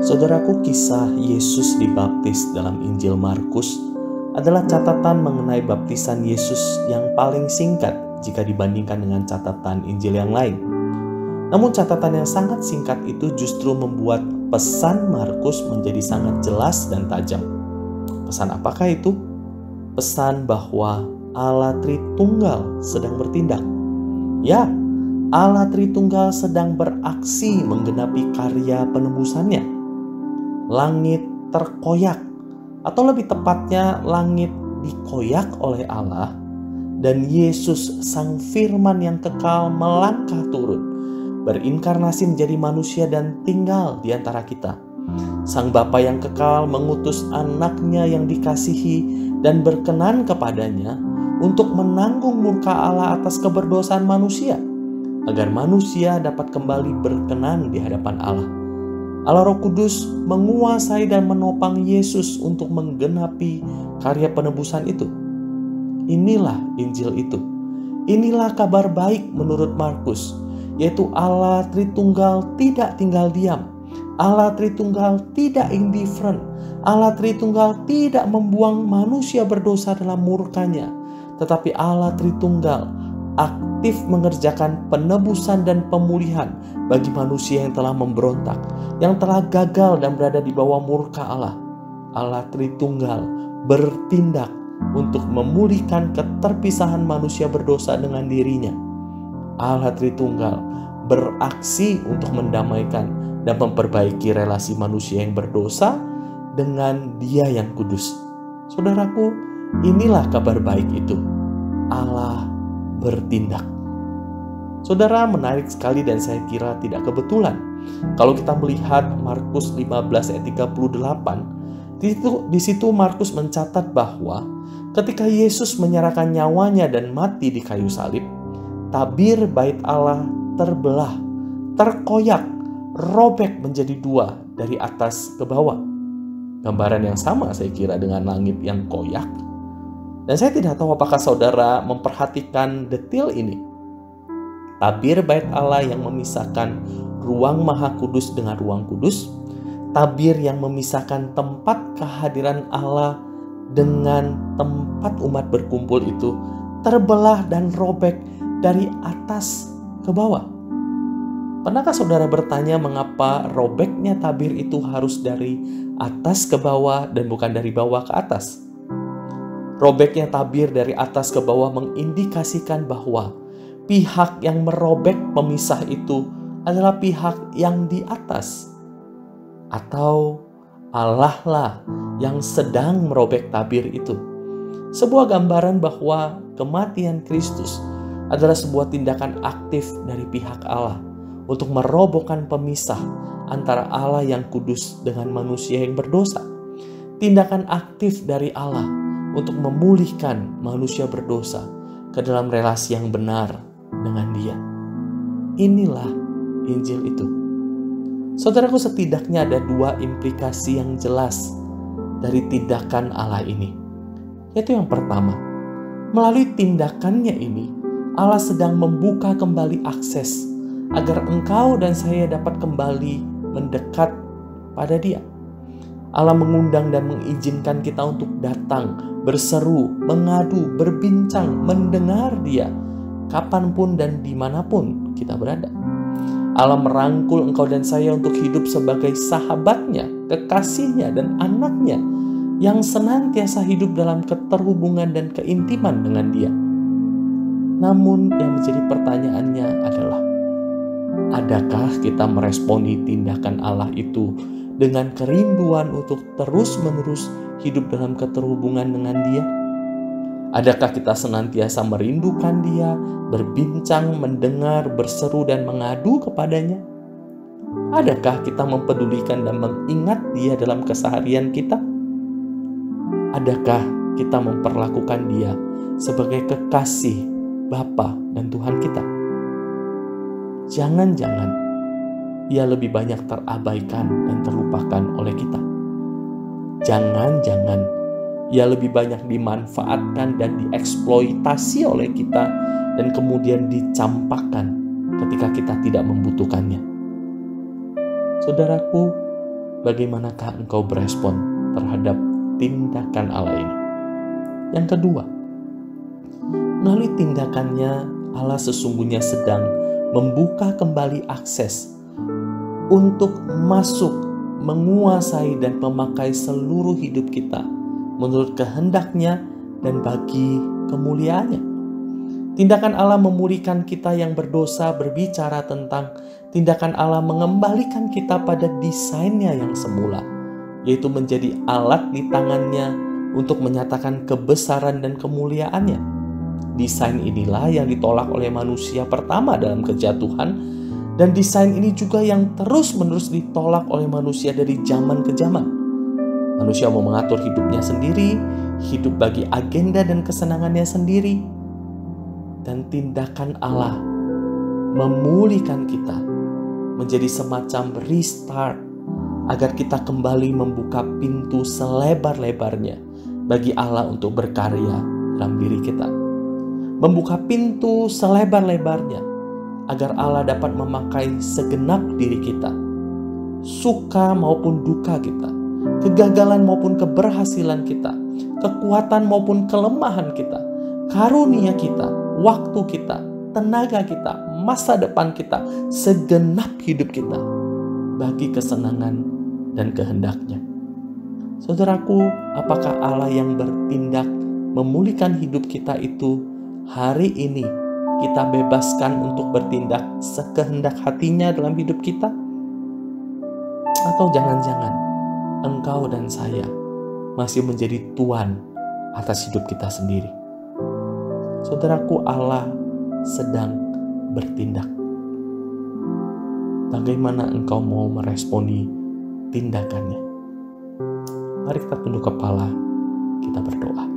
Saudaraku, kisah Yesus dibaptis dalam Injil Markus adalah catatan mengenai baptisan Yesus yang paling singkat jika dibandingkan dengan catatan Injil yang lain. Namun catatan yang sangat singkat itu justru membuat pesan Markus menjadi sangat jelas dan tajam. Pesan apakah itu? Pesan bahwa Allah Tritunggal sedang bertindak. Ya, Allah Tritunggal sedang beraksi menggenapi karya penebusannya. Langit terkoyak, atau lebih tepatnya langit dikoyak oleh Allah, dan Yesus Sang Firman yang kekal melangkah turun, berinkarnasi menjadi manusia dan tinggal di antara kita. Sang Bapa yang kekal mengutus anaknya yang dikasihi dan berkenan kepadanya untuk menanggung murka Allah atas keberdosaan manusia, agar manusia dapat kembali berkenan di hadapan Allah. Allah Roh Kudus menguasai dan menopang Yesus untuk menggenapi karya penebusan itu. Inilah Injil itu. Inilah kabar baik menurut Markus, yaitu Allah Tritunggal tidak tinggal diam. Allah Tritunggal tidak indifferent. Allah Tritunggal tidak membuang manusia berdosa dalam murkanya. Tetapi Allah Tritunggal aktif mengerjakan penebusan dan pemulihan bagi manusia yang telah memberontak, yang telah gagal dan berada di bawah murka Allah. Allah Tritunggal bertindak untuk memulihkan keterpisahan manusia berdosa dengan dirinya. Allah Tritunggal beraksi untuk mendamaikan dan memperbaiki relasi manusia yang berdosa dengan Dia yang kudus. Saudaraku, inilah kabar baik itu. Allah bertindak. Saudara, menarik sekali dan saya kira tidak kebetulan kalau kita melihat Markus 15 ayat 38. Di situ Markus mencatat bahwa ketika Yesus menyerahkan nyawanya dan mati di kayu salib, tabir bait Allah terbelah, terkoyak, robek menjadi dua dari atas ke bawah. Gambaran yang sama saya kira dengan langit yang koyak. Dan saya tidak tahu apakah saudara memperhatikan detail ini. Tabir bait Allah yang memisahkan ruang Maha Kudus dengan ruang kudus, tabir yang memisahkan tempat kehadiran Allah dengan tempat umat berkumpul itu terbelah dan robek dari atas ke bawah. Pernahkah saudara bertanya mengapa robeknya tabir itu harus dari atas ke bawah dan bukan dari bawah ke atas? Robeknya tabir dari atas ke bawah mengindikasikan bahwa pihak yang merobek pemisah itu adalah pihak yang di atas, atau Allah lah yang sedang merobek tabir itu. Sebuah gambaran bahwa kematian Kristus adalah sebuah tindakan aktif dari pihak Allah untuk merobohkan pemisah antara Allah yang kudus dengan manusia yang berdosa. Tindakan aktif dari Allah untuk memulihkan manusia berdosa ke dalam relasi yang benar dengan Dia. Inilah Injil itu. Saudaraku, setidaknya ada dua implikasi yang jelas dari tindakan Allah ini. Yaitu yang pertama, melalui tindakannya ini, Allah sedang membuka kembali akses agar engkau dan saya dapat kembali mendekat pada Dia. Allah mengundang dan mengizinkan kita untuk datang, berseru, mengadu, berbincang, mendengar Dia, kapanpun dan dimanapun kita berada. Allah merangkul engkau dan saya untuk hidup sebagai sahabatnya, kekasihnya, dan anaknya yang senantiasa hidup dalam keterhubungan dan keintiman dengan Dia. Namun yang menjadi pertanyaannya adalah, adakah kita meresponi tindakan Allah itu dengan kerinduan untuk terus-menerus hidup dalam keterhubungan dengan Dia? Adakah kita senantiasa merindukan Dia, berbincang, mendengar, berseru, dan mengadu kepadanya? Adakah kita mempedulikan dan mengingat Dia dalam keseharian kita? Adakah kita memperlakukan Dia sebagai kekasih, Bapa, dan Tuhan kita? Jangan-jangan Ia lebih banyak terabaikan dan terlupakan oleh kita. Jangan-jangan Ia lebih banyak dimanfaatkan dan dieksploitasi oleh kita dan kemudian dicampakkan ketika kita tidak membutuhkannya. Saudaraku, bagaimanakah engkau berespon terhadap tindakan Allah ini? Yang kedua, melalui tindakannya Allah sesungguhnya sedang membuka kembali akses untuk masuk, menguasai, dan memakai seluruh hidup kita menurut kehendak-Nya dan bagi kemuliaan-Nya. Tindakan Allah memulihkan kita yang berdosa berbicara tentang tindakan Allah mengembalikan kita pada desainnya yang semula, yaitu menjadi alat di tangan-Nya untuk menyatakan kebesaran dan kemuliaan-Nya. Desain inilah yang ditolak oleh manusia pertama dalam kejatuhan, dan desain ini juga yang terus-menerus ditolak oleh manusia dari zaman ke zaman. Manusia mau mengatur hidupnya sendiri, hidup bagi agenda dan kesenangannya sendiri. Dan tindakan Allah memulihkan kita menjadi semacam restart agar kita kembali membuka pintu selebar-lebarnya bagi Allah untuk berkarya dalam diri kita. Membuka pintu selebar-lebarnya agar Allah dapat memakai segenap diri kita, suka maupun duka kita, kegagalan maupun keberhasilan kita, kekuatan maupun kelemahan kita, karunia kita, waktu kita, tenaga kita, masa depan kita, segenap hidup kita bagi kesenangan dan kehendak-Nya. Saudaraku, apakah Allah yang bertindak memulihkan hidup kita itu hari ini kita bebaskan untuk bertindak sekehendak hati-Nya dalam hidup kita? Atau jangan-jangan engkau dan saya masih menjadi tuan atas hidup kita sendiri? Saudaraku, Allah sedang bertindak. Bagaimana engkau mau meresponi tindakannya? Mari kita tunduk kepala, kita berdoa.